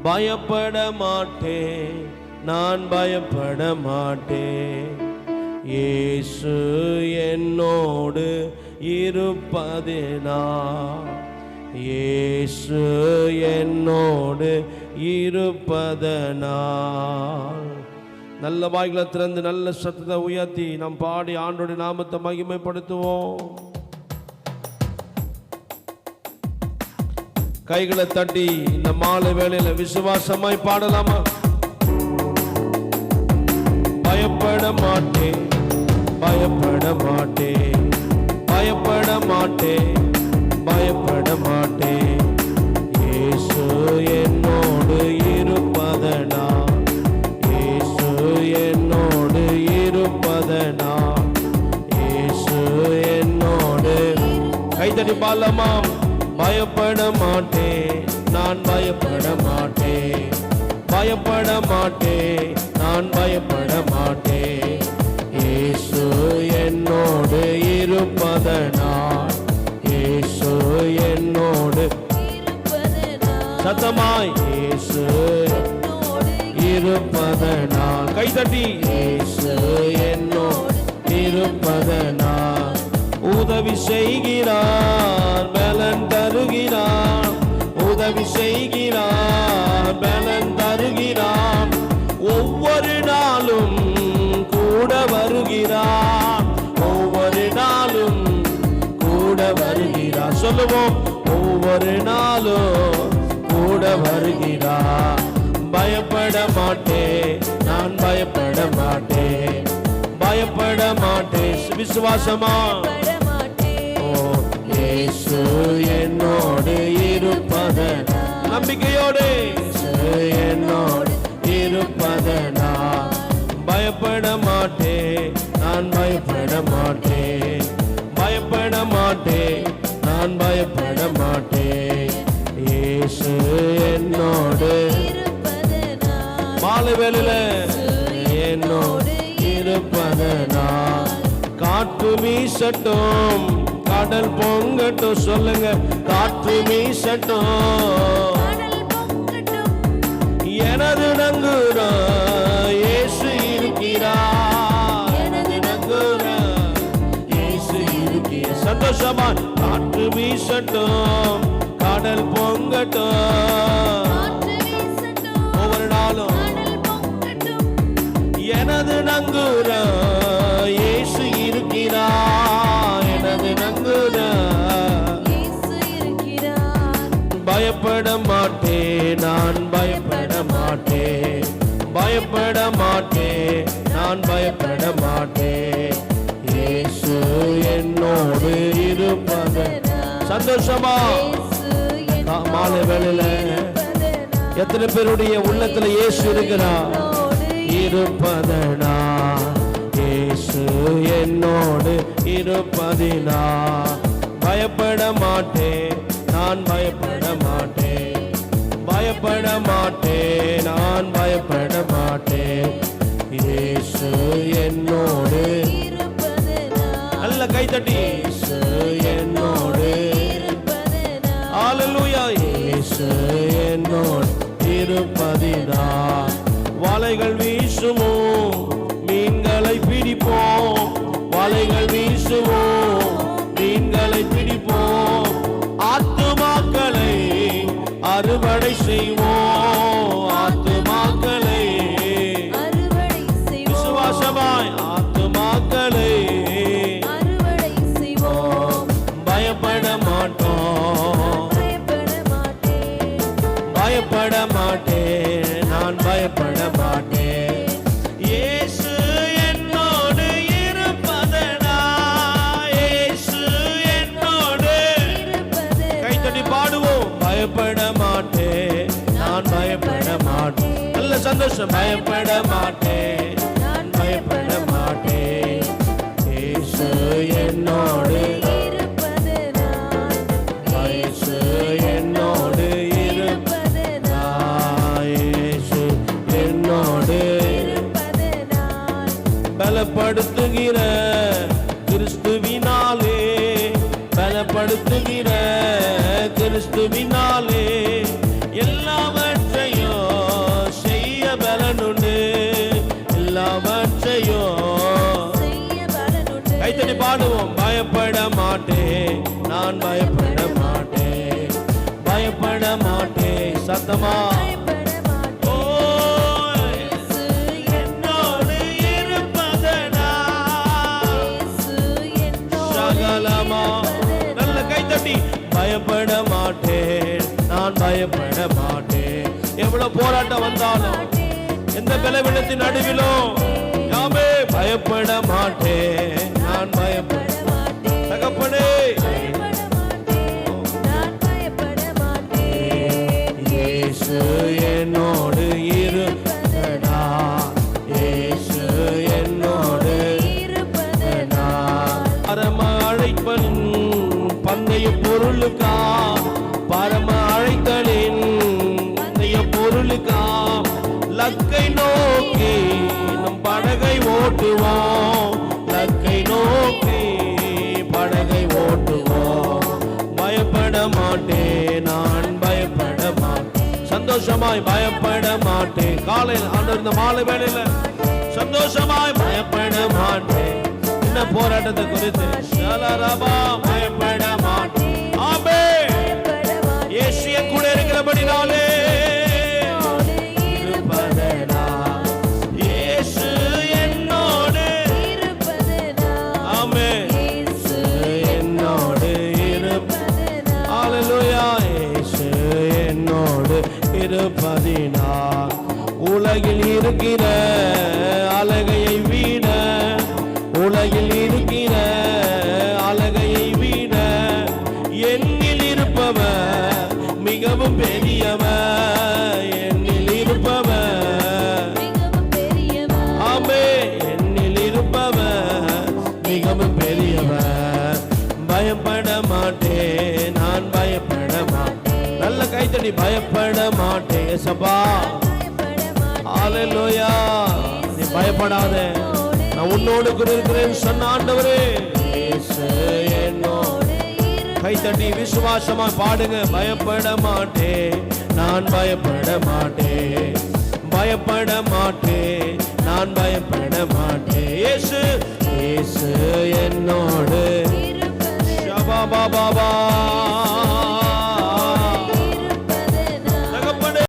பயப்பட மாட்டேன், நான் பயப்பட மாட்டேன். இயேசு என்னோடு இருப்பதினால், இயேசு என்னோடு இருப்பதனால். நல்ல வாய்களை திறந்து நல்ல சத்தத்தை உயர்த்தி நாம் பாடி ஆண்டோட நாமத்தை மகிமைப்படுத்துவோம். கைகளை தட்டி இந்த மாலை வேளையில விசுவாசமாய் பாடலாமா? பயப்பட மாட்டேன், பயப்பட மாட்டேன், பயப்பட மாட்டேன், பயப்பட மாட்டேன். இயேசு என்னோடு இருப்பதனால், இயேசு என்னோடு இருப்பதனால், இயேசு என்னோடு. கைதடி பாடலாமா? பயப்பட மாட்டேன், நான் பயப்பட மாட்டேன், பயப்பட மாட்டேன், நான் பயப்பட மாட்டேன். இயேசு என்னோடு இருப்பதனால், இயேசு என்னோடு சத்தமாய், இயேசு இருப்பதனால். கைதட்டி இயேசு என்னோடு இருப்பதனால். உதவி செய்கிறார், பலன் தருகிறார், உதவி செய்கிறார், பலன் தருகிறார். ஒவ்வொரு நாளும் கூட வருகிறார், ஒவ்வொரு நாளும் கூட வருகிறார். சொல்லுவோம், ஒவ்வொரு நாளும் கூட வருகிறார். பயப்பட மாட்டேன், நான் பயப்பட மாட்டேன், பயப்பட மாட்டேன். விசுவாசமா? இயேசு என்னோடு இருப்பதனால், நம்பிக்கையோடு என்னோடு இருப்பதனால். பயப்பட மாட்டேன், நான் பயப்பட மாட்டேன், பயப்பட மாட்டேன், நான் பயப்பட மாட்டேன். இயேசு என்னோடு மாலை வேளையில என்னோடு இருப்பதனால். காற்று வீசட்டும், கடல் பொங்கட்டும். சொல்லுங்க, காற்று வீசட்டும், எனது நங்குறான் இயேசு இருக்கிறார், எனது நங்குறான் இயேசு இருக்கிறார். சந்தோஷமா? காற்று வீசட்டும், கடல் பொங்கட்டும், ஒவ்வொரு நாளும் எனது நங்குறான் இயேசு இருக்கிறார், எனது நங்குறான் இயேசு இருக்கிறார். பயப்பட மாட்டேன், நான் பயப்பட மாட்டேன், பயப்பட மாட்டேன், நான் பயப்பட மாட்டேன். இயேசு என்னோடு இருப்பது. சந்தோஷமா? மாலை வேளையில எத்தனை பேருடைய உள்ளத்துல இயேசு இருக்கிறார்? இருப்பதனால், இயேசு என்னோடு இருப்பதினால். பயப்பட மாட்டேன், நான் பயப்பட மாட்டேன், பயப்பட மாட்டேன், நான் பயப்பட மாட்டேன். இயேசு என்னோடு. நல்ல கைதட்டி இயேசு என்னோடு. ஹல்லேலூயா. இயேசு என்னோடு இருப்பதினால். வலைகள் வீசுவோம், மீன்களை பிடிப்போம், வலைகள் வீசுவோம், மீன்களை பிடிப்போம். ஆத்துமாக்களை அறுவடை செய்வோம், ஆத்துமாக்களை அறுவடை செய்வோம். விசுவாசமாய் ஆத்துமாக்களை அறுவடை செய்வோம். பயப்பட மாட்டோம், பயப்பட மாட்டேன், பயப்பட மாட்டேன், நான் பயப்பட மாட்டேன். இயேசு என்னோடு இருப்பதனால், இயேசு என்னோடு. கைத்தட்டி பாடுவோம். பயப்பட மாட்டேன், நான் பயப்பட மாட்டேன். நல்ல சந்தோஷம். பயப்பட மாட்டேன், நான் பயப்பட மாட்டேன். இயேசு என்னோடு இருப்பதனால், இயேசு என்னோடு இருப்பதனால், இயேசு என்னோடு இருப்பதனால். பலப்படுத்துகிற கிறிஸ்துவினாலே, பலப்படுத்துகிற கிறிஸ்துவினாலே எல்லாவற்றையும் நான் பயப்பட மாட்டேன், பயப்பட மாட்டேன். சத்தமா ஓ, இயேசு என்னோடு இருப்பதனால். சகலமா நல்ல கைத்தட்டி பயப்பட மாட்டேன், நான் பயப்பட மாட்டேன். எவ்வளவு போராட்டம் வந்தாலும், எந்த பலவீனத்தின் நடுவிலும் யாமே பயப்பட மாட்டேன், நான் பயப்பட மாட்டேன். தகப்பனே இயேசு என்னோடு இருப்பதனால், இயேசு என்னோடு இருப்பதனால். பரம அழைப்பன் பந்தய பொருளுக்கா, பரம அழைத்தலின் பந்தய பொருளுக்கா, லக்கை நோக்கி நம் படகை ஓட்டுவோம், லக்கை நோக்கி படகை ஓட்டுவோம். பயப்பட மாட்டேன், நான் பயப்பட மாட்டேன். சந்தோஷமாய் பயப்பட மாட்டேன். காலையில் ஆண்டவர் இந்த மாலை வேளையில சந்தோஷமாய் பயப்பட மாட்டேன். என்ன போராட்டத்தை குறித்து பயப்பட மாட்டேன். ஆமே இயேசு கூட இருக்கிறபடினாலே இருப்பதினால் உலகில் இருக்கிற அழகையை விட, உலகில் இருக்கிற அழகையை விட என்னில் இருப்பவர் மிகவும் பெரியவர், என்னில் இருப்பவர். ஆமே என்னில் இருப்பவர் மிகவும் பெரியவர். பயப்பட மாட்டேன், நான் பயப்பட மாட்டேன். நல்ல கைத்தடி பயப்பட மாட்டேன். சபா ஹல்லேலூயா. நீ பயப்படாத, நான் உன்னோடு கூட இருக்கிறேன் சொன்ன ஆண்டவரே. இயேசு என்னோடு. கைத்தட்டி விசுவாசமா பாடுங்க. பயப்பட மாட்டேன், நான் பயப்பட மாட்டேன், பயப்பட மாட்டேன், நான் பயப்பட மாட்டேன். இயேசு இயேசு என்னோடு. ஷபா பாபா